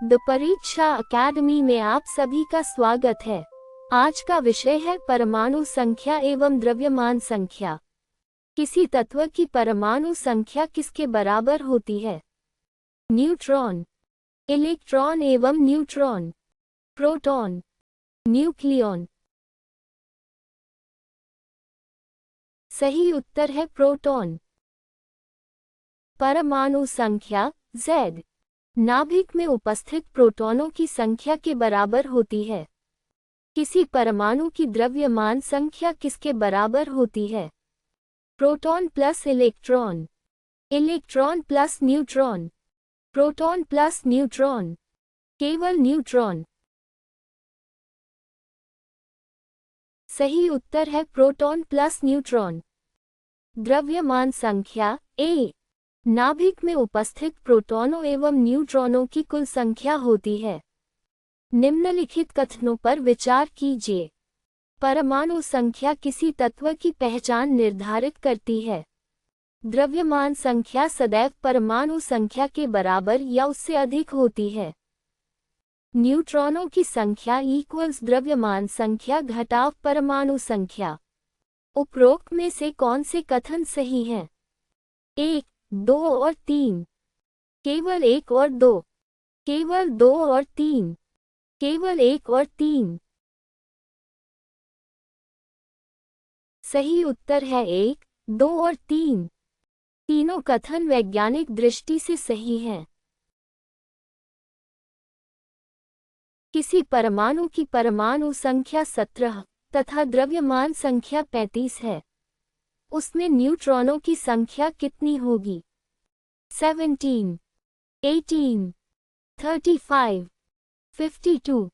The परीक्षा academy में आप सभी का स्वागत है। आज का विषय है परमाणु संख्या एवं द्रव्यमान संख्या। किसी तत्व की परमाणु संख्या किसके बराबर होती है? न्यूट्रॉन, इलेक्ट्रॉन एवं न्यूट्रॉन, प्रोटॉन, न्यूक्लियॉन। सही उत्तर है प्रोटॉन। परमाणु संख्या Z नाभिक में उपस्थित प्रोटॉनों की संख्या के बराबर होती है। किसी परमाणु की द्रव्यमान संख्या किसके बराबर होती है? Proton plus electron, electron plus neutron, proton plus neutron, केवल न्यूट्रॉन। सही उत्तर है प्रोटॉन प्लस न्यूट्रॉन। द्रव्यमान संख्या A नाभिक में उपस्थित प्रोटॉनों एवं न्यूट्रॉनों की कुल संख्या होती है। निम्नलिखित कथनों पर विचार कीजिए। परमाणु संख्या किसी तत्व की पहचान निर्धारित करती है। द्रव्यमान संख्या सदैव परमाणु संख्या के बराबर या उससे अधिक होती है। न्यूट्रॉनों की संख्या इक्वल्स द्रव्यमान संख्या घटाव परमाणु संख्या। उपरोक्त में से कौन से कथन सही हैं? 1, 2 और 3, केवल 1 और 2, केवल 2 और 3, केवल 1 और 3। सही उत्तर है 1, 2 और 3। तीनों कथन वैज्ञानिक दृष्टि से सही हैं। किसी परमाणु की परमाणु संख्या 17 तथा द्रव्यमान संख्या 35 है। उसमें न्यूट्रॉनों की संख्या कितनी होगी? 17, 18, 35, 52।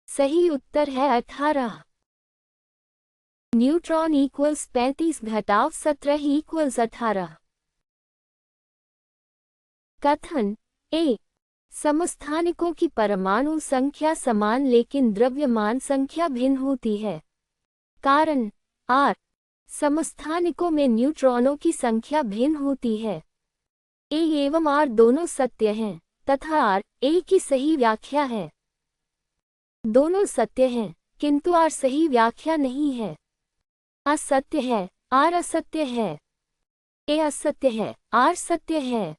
सही उत्तर है 18। न्यूट्रॉन इक्वल्स 35 घटाव 17 इक्वल्स 18। कथन A समस्थानिकों की परमाणु संख्या समान लेकिन द्रव्यमान संख्या भिन्न होती है। कारण R समस्थानिकों में न्यूट्रॉनों की संख्या भिन्न होती है। A एवं R दोनों सत्य हैं तथा R A की सही व्याख्या है। दोनों सत्य हैं किंतु R सही व्याख्या नहीं है। असत्य है, R असत्य है। A असत्य है, R सत्य है।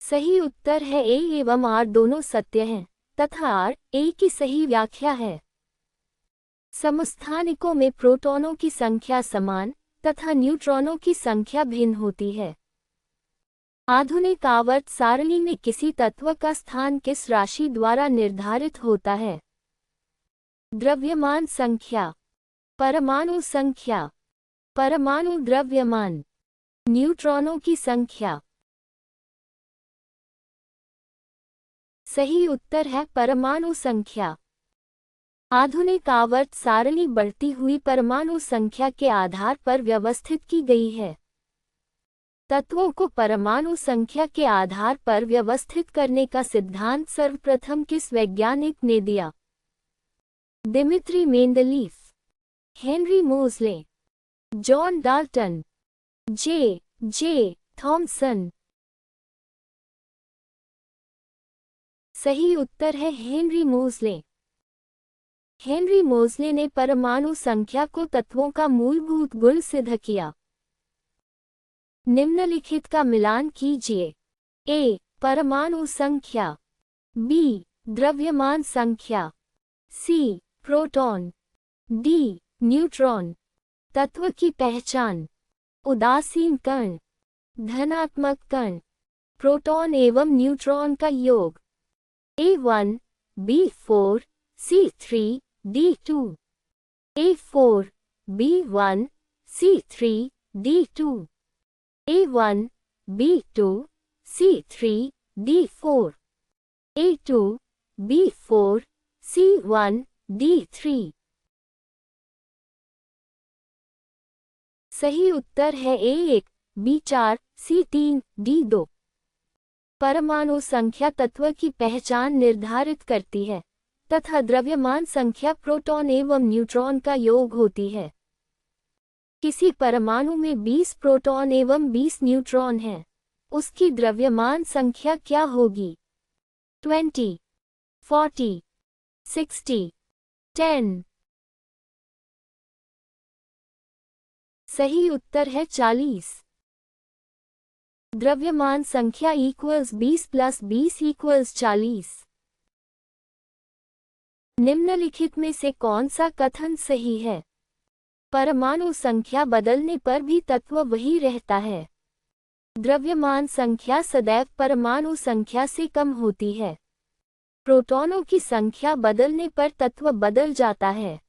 सही उत्तर है A एवं R दोनों सत्य हैं तथा R A की सही व्याख्या है। समस्थानिकों में प्रोटॉनों की संख्या समान तथा न्यूट्रॉनों की संख्या भिन्न होती है। आधुनिक आवर्त सारणी में किसी तत्व का स्थान किस राशि द्वारा निर्धारित होता है? द्रव्यमान संख्या, परमाणु संख्या, परमाणु द्रव्यमान, न्यूट्रॉनों की संख्या। सही उत्तर है परमाणु संख्या। आधुनिक आवर्त सारणी बढ़ती हुई परमाणु संख्या के आधार पर व्यवस्थित की गई है। तत्वों को परमाणु संख्या के आधार पर व्यवस्थित करने का सिद्धांत सर्वप्रथम किस वैज्ञानिक ने दिया? Dmitri Mendeleev, Henry Moseley, John Dalton, J Thomson. सही उत्तर है हेनरी मोज़ले। हेनरी मोज़ले ने परमाणु संख्या को तत्वों का मूलभूत गुण सिद्ध किया। निम्नलिखित का मिलान कीजिए। A परमाणु संख्या, B द्रव्यमान संख्या, C प्रोटॉन, D न्यूट्रॉन। तत्व की पहचान। उदासीन कण, धनात्मक कण, प्रोटॉन एवं न्यूट्रॉन का योग। A1, B4, C3, D2, A4, B1, C3, D2, A1, B2, C3, D4, A2, B4, C1, D3। सही उत्तर है A1, B4, C3, D2। परमाणु संख्या तत्व की पहचान निर्धारित करती है तथा द्रव्यमान संख्या प्रोटॉन एवं न्यूट्रॉन का योग होती है। किसी परमाणु में 20 प्रोटॉन एवं 20 न्यूट्रॉन हैं। उसकी द्रव्यमान संख्या क्या होगी? 20, 40, 60, 10। सही उत्तर है 40। द्रव्यमान संख्या इक्वल्स 20 प्लस 20 इक्वल्स 40। निम्नलिखित में से कौन सा कथन सही है? परमाणु संख्या बदलने पर भी तत्व वही रहता है। द्रव्यमान संख्या सदैव परमाणु संख्या से कम होती है। प्रोटॉनों की संख्या बदलने पर तत्व बदल जाता है।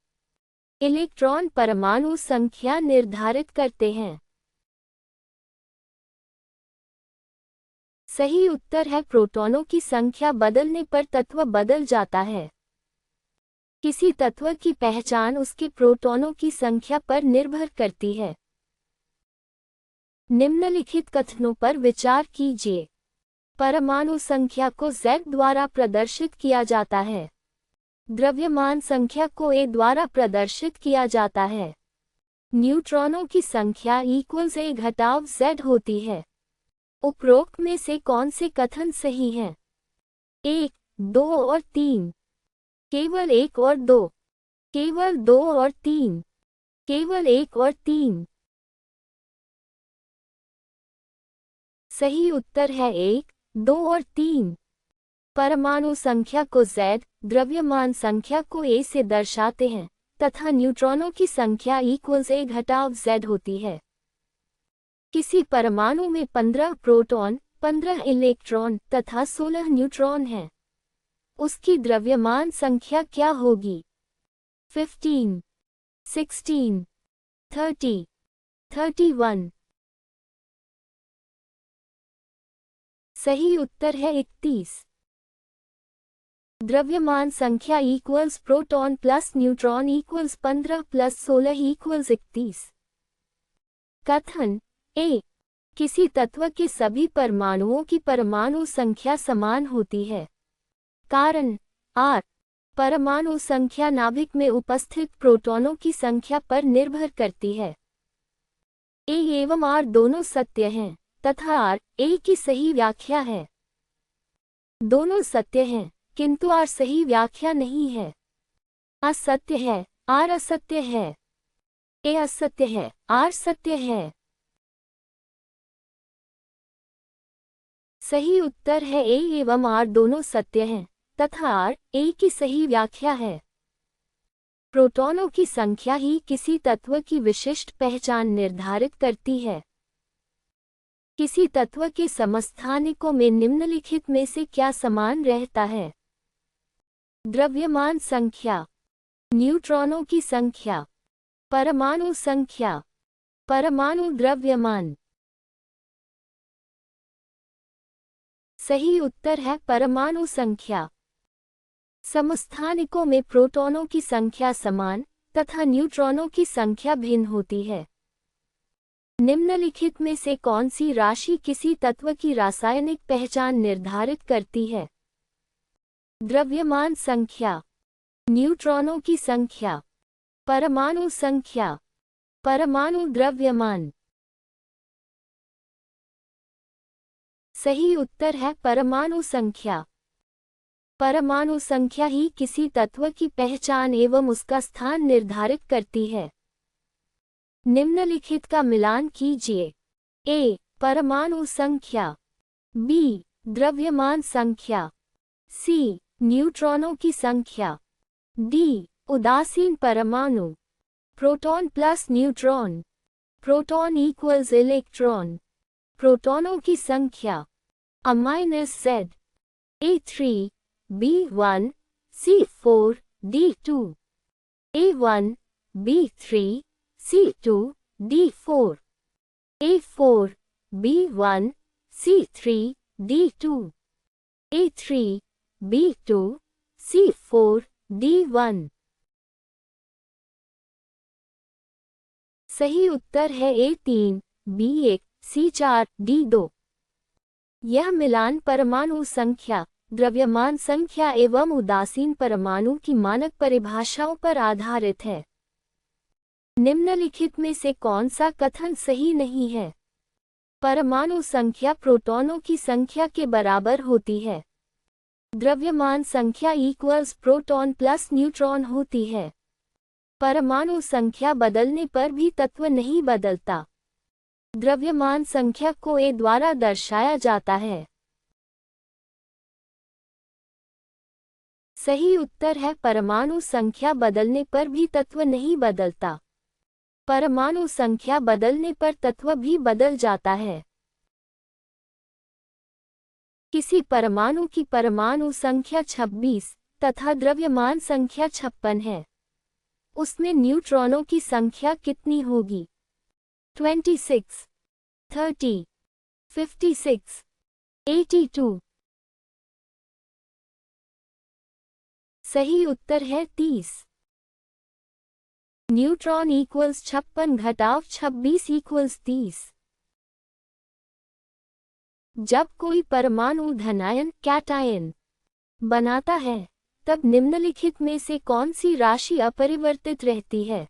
इलेक्ट्रॉन परमाणु संख्या निर्धारित करते हैं। सही उत्तर है प्रोटॉनों की संख्या बदलने पर तत्व बदल जाता है। किसी तत्व की पहचान उसके प्रोटॉनों की संख्या पर निर्भर करती है। निम्नलिखित कथनों पर विचार कीजिए। परमाणु संख्या को Z द्वारा प्रदर्शित किया जाता है। द्रव्यमान संख्या को A द्वारा प्रदर्शित किया जाता है। न्यूट्रॉनों की संख्या इक्वल्स A घटाव Z होती है। उपरोक्त में से कौन से कथन सही हैं? 1, 2 और 3। केवल 1 और 2। केवल 2 और 3। केवल 1 और 3। सही उत्तर है 1, 2 और 3। परमाणु संख्या को Z, द्रव्यमान संख्या को A से दर्शाते हैं तथा न्यूट्रॉनों की संख्या इक्वल्स A घटाव Z होती है। किसी परमाणु में 15 प्रोटॉन, 15 इलेक्ट्रॉन तथा 16 न्यूट्रॉन हैं। उसकी द्रव्यमान संख्या क्या होगी? 15, 16, 30, 31। सही उत्तर है 31। द्रव्यमान संख्या equals proton plus neutron equals 15 plus 16 equals 31। कथन ए। किसी तत्व के सभी परमाणुओं की परमाणु संख्या समान होती है। कारण R। परमाणु संख्या नाभिक में उपस्थित प्रोटॉनों की संख्या पर निर्भर करती है। A एवं R दोनों सत्य हैं तथा R A की सही व्याख्या है। दोनों सत्य हैं किंतु R सही व्याख्या नहीं है। असत्य है, R असत्य है। A असत्य है, R सत्य है। सही उत्तर है A एवं R दोनों सत्य हैं तथा R A की सही व्याख्या है। प्रोटॉनों की संख्या ही किसी तत्व की विशिष्ट पहचान निर्धारित करती है। किसी तत्व के समस्थानिकों में निम्नलिखित में से क्या समान रहता है? द्रव्यमान संख्या, न्यूट्रॉनों की संख्या, परमाणु संख्या, परमाणु द्रव्यमान। सही उत्तर है परमाणु संख्या। समस्थानिकों में प्रोटॉनों की संख्या समान तथा न्यूट्रॉनों की संख्या भिन्न होती है। निम्नलिखित में से कौन सी राशि किसी तत्व की रासायनिक पहचान निर्धारित करती है? द्रव्यमान संख्या, न्यूट्रॉनों की संख्या, परमाणु संख्या, परमाणु द्रव्यमान। सही उत्तर है परमाणु संख्या। परमाणु संख्या ही किसी तत्व की पहचान एवं उसका स्थान निर्धारित करती है। निम्नलिखित का मिलान कीजिए। A परमाणु संख्या, B द्रव्यमान संख्या, C न्यूट्रॉनों की संख्या, D उदासीन परमाणु। Proton plus neutron, proton equals electron. प्रोटॉनों की संख्या -Z, A3, B1, C4, D2, A1, B3, C2, D4, A4, B1, C3, D2, A3, B2, C4, D1। सही उत्तर है A3, B1, C4, D2। यह मिलान परमाणु संख्या, द्रव्यमान संख्या एवं उदासीन परमाणु की मानक परिभाषाओं पर आधारित है। निम्नलिखित में से कौन सा कथन सही नहीं है? परमाणु संख्या प्रोटॉनों की संख्या के बराबर होती है। द्रव्यमान संख्या इक्वल्स प्रोटॉन प्लस न्यूट्रॉन होती है। परमाणु संख्या बदलने पर भी तत्व नहीं बदलता। द्रव्यमान संख्या को ए द्वारा दर्शाया जाता है। सही उत्तर है परमाणु संख्या बदलने पर भी तत्व नहीं बदलता। परमाणु संख्या बदलने पर तत्व भी बदल जाता है। किसी परमाणु की परमाणु संख्या 26 तथा द्रव्यमान संख्या 56 है। उसमें न्यूट्रॉनों की संख्या कितनी होगी? 26, 30, 56, 82। सही उत्तर है 30। न्यूट्रॉन इक्वल्स 56 घटाव 26 इक्वल्स 30। जब कोई परमाणु धनायन कैटायन बनाता है तब निम्नलिखित में से कौन सी राशि अपरिवर्तित रहती है?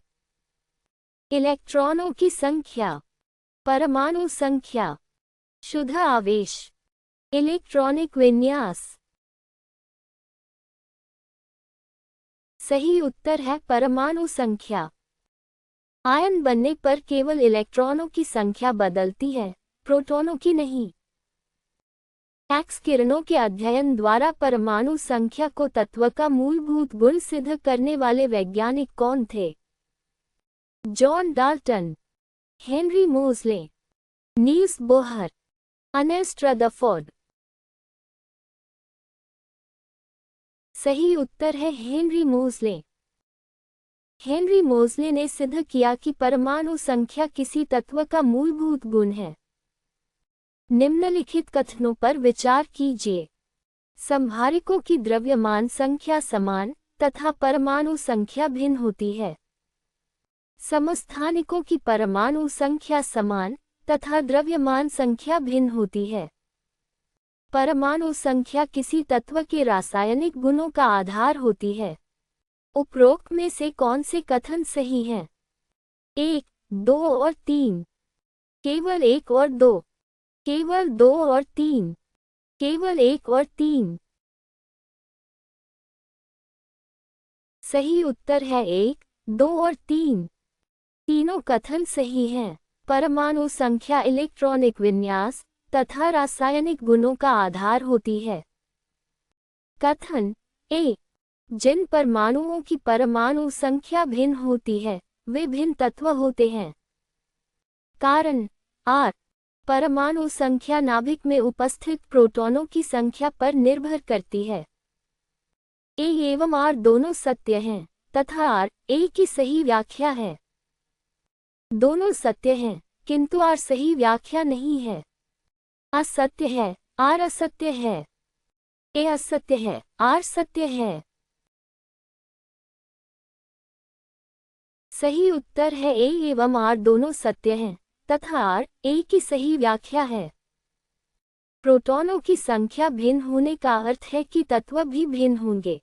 इलेक्ट्रॉनों की संख्या, परमाणु संख्या, शुद्ध आवेश, इलेक्ट्रॉनिक विन्यास। सही उत्तर है परमाणु संख्या। आयन बनने पर केवल इलेक्ट्रॉनों की संख्या बदलती है, प्रोटॉनों की नहीं। एक्स किरणों के अध्ययन द्वारा परमाणु संख्या को तत्व का मूलभूत गुण सिद्ध करने वाले वैज्ञानिक कौन थे? John Dalton, Henry Moseley, Niels Bohr, Ernest Rutherford. सही उत्तर है हेनरी मोज़ले। हेनरी मोज़ले ने सिद्ध किया कि परमाणु संख्या किसी तत्व का मूलभूत गुण है। निम्नलिखित कथनों पर विचार कीजिए। संभारिकों की द्रव्यमान संख्या समान तथा परमाणु संख्या भिन्न होती है। समस्थानिकों की परमाणु संख्या समान तथा द्रव्यमान संख्या भिन्न होती है। परमाणु संख्या किसी तत्व के रासायनिक गुणों का आधार होती है। उपरोक्त में से कौन से कथन सही हैं? 1, 2 और 3, केवल 1 और 2, केवल 2 और 3, केवल 1 और 3। सही उत्तर है 1, 2 और 3। तीनों कथन सही हैं। परमाणु संख्या इलेक्ट्रॉनिक विन्यास तथा रासायनिक गुणों का आधार होती है। कथन ए, जिन परमाणुओं की परमाणु संख्या भिन्न होती है वे भिन्न तत्व होते हैं। कारण आर, परमाणु संख्या नाभिक में उपस्थित प्रोटॉनों की संख्या पर निर्भर करती है। ए एवं आर दोनों सत्य हैं तथा आर ए की सही व्याख्या है। दोनों सत्य हैं किंतु आर सही व्याख्या नहीं है। असत्य है, आर असत्य है। ए असत्य है, आर सत्य है। सही उत्तर है ए एवं आर दोनों सत्य हैं तथा आर ए की सही व्याख्या है। प्रोटॉनों की संख्या भिन्न होने का अर्थ है कि तत्व भी भिन्न होंगे।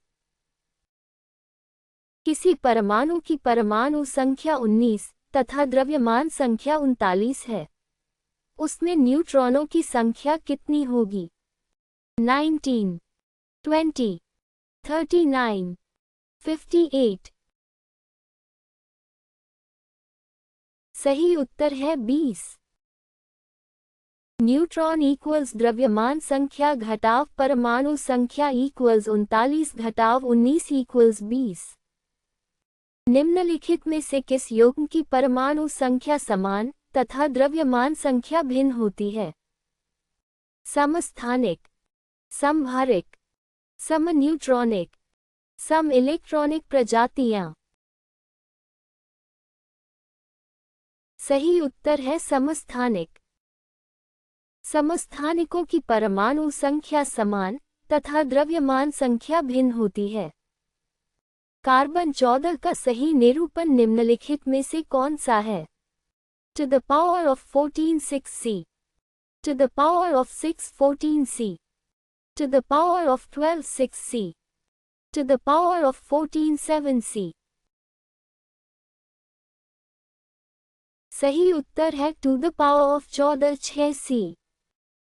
किसी परमाणु की परमाणु संख्या 19 तथा द्रव्यमान संख्या 39 है। उसमें न्यूट्रॉनों की संख्या कितनी होगी? 19, 20, 39, 58। सही उत्तर है 20। न्यूट्रॉन इक्वल्स द्रव्यमान संख्या घटाव परमाणु संख्या इक्वल्स 39 घटाव 19 इक्वल्स 20। निम्नलिखित में से किस यौगिक की परमाणु संख्या समान तथा द्रव्यमान संख्या भिन्न होती है? समस्थानिक, समभारिक, समन्यूट्रॉनिक, सम इलेक्ट्रॉनिक प्रजातियां। सही उत्तर है समस्थानिक। समस्थानिकों की परमाणु संख्या समान तथा द्रव्यमान संख्या भिन्न होती है। कार्बन 14 का सही निरूपण निम्नलिखित में से कौन सा है? To the power of 14 6c, to the power of 6 14c, to the power of 12 6c, to the power of 14 7c। सही उत्तर है to the power of 14 6 C.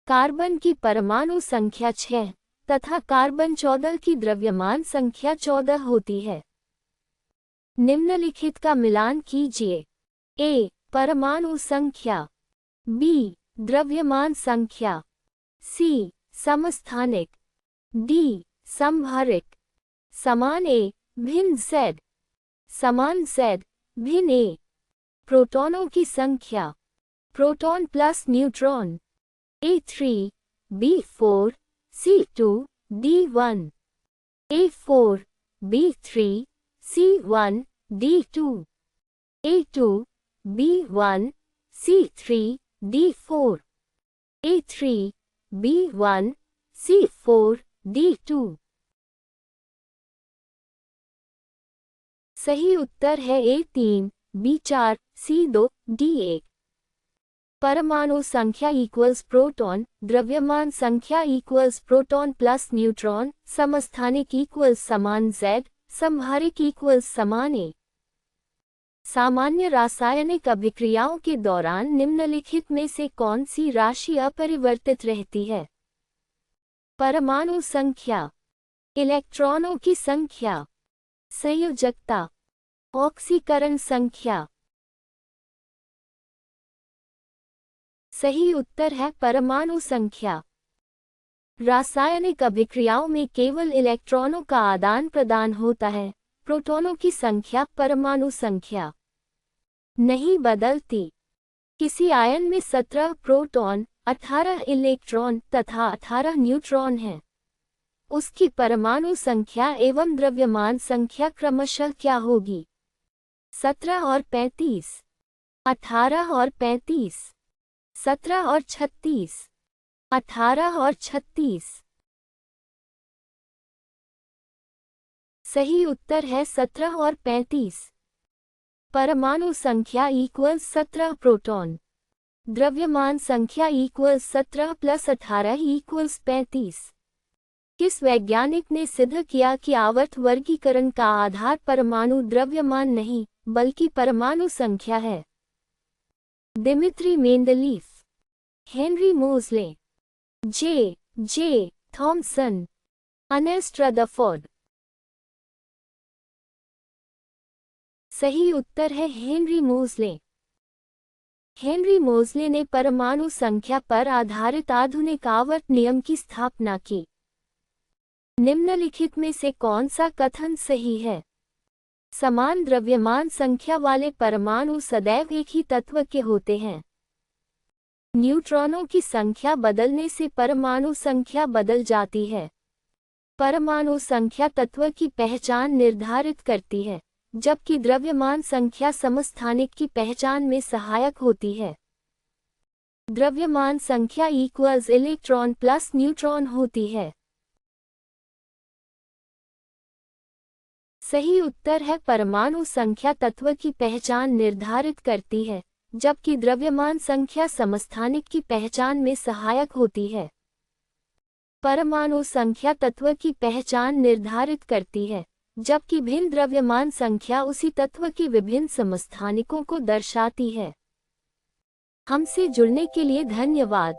Carbon की परमाणु संख्या 6 तथा कार्बन 14 की द्रव्यमान संख्या 14 होती है। निम्नलिखित का मिलान कीजिए। ए परमाणु संख्या, बी द्रव्यमान संख्या, सी समस्थानिक, डी समभारिक। समान ए भिन्न Z, समान Z भिन्न ए। प्रोटॉनों की संख्या, proton plus neutron, A3 B4 C2 D1, A4 B3 C1 D2, A2 B1 C3 D4, A3 B1 C4 D2। सही उत्तर है A3 B4 C2 D1। परमाणु संख्या इक्वल्स प्रोटॉन, द्रव्यमान संख्या इक्वल्स प्रोटॉन प्लस न्यूट्रॉन, समस्थानिक इक्वल्स समान Z, समभारिक इक्वल्स समान A। सामान्य रासायनिक अभिक्रियाओं के दौरान निम्नलिखित में से कौन सी राशि अपरिवर्तित रहती है? परमाणु संख्या, इलेक्ट्रॉनों की संख्या, संयोजकता, ऑक्सीकरण संख्या। सही उत्तर है परमाणु संख्या। रासायनिक अभिक्रियाओं में केवल इलेक्ट्रॉनों का आदान प्रदान होता है, प्रोटॉनों की संख्या परमाणु संख्या नहीं बदलती। किसी आयन में 17 प्रोटॉन, 18 इलेक्ट्रॉन तथा 18 न्यूट्रॉन हैं। उसकी परमाणु संख्या एवं द्रव्यमान संख्या क्रमशः क्या होगी? 17 और 35, 18 और 35, 17 और 36, 18 और 36। सही उत्तर है 17 और 35। परमाणु संख्या इक्वल्स 17 प्रोटॉन, द्रव्यमान संख्या इक्वल्स 17 प्लस 18 इक्वल्स 35। किस वैज्ञानिक ने सिद्ध किया कि आवर्त वर्गीकरण का आधार परमाणु द्रव्यमान नहीं बल्कि परमाणु संख्या है? Dmitri Mendeleev, Henry Moseley, J Thomson, Ernest Rutherford. सही उत्तर है हेनरी मोज़ले। हेनरी मोज़ले ने परमाणु संख्या पर आधारित आधुनिक आवर्त नियम की स्थापना की। निम्नलिखित में से कौन सा कथन सही है? समान द्रव्यमान संख्या वाले परमाणु सदैव एक ही तत्व के होते हैं। न्यूट्रॉनों की संख्या बदलने से परमाणु संख्या बदल जाती है। परमाणु संख्या तत्व की पहचान निर्धारित करती है, जबकि द्रव्यमान संख्या समस्थानिक की पहचान में सहायक होती है। द्रव्यमान संख्या इक्वल्स इलेक्ट्रॉन प्लस न्यूट्रॉन होती है। सही उत्तर है परमाणु संख्या तत्व की पहचान निर्धारित करती है, जबकि द्रव्यमान संख्या समस्थानिक की पहचान में सहायक होती है। परमाणु संख्या तत्व की पहचान निर्धारित करती है, जबकि भिन्न द्रव्यमान संख्या उसी तत्व के विभिन्न समस्थानिकों को दर्शाती है। हमसे जुड़ने के लिए धन्यवाद।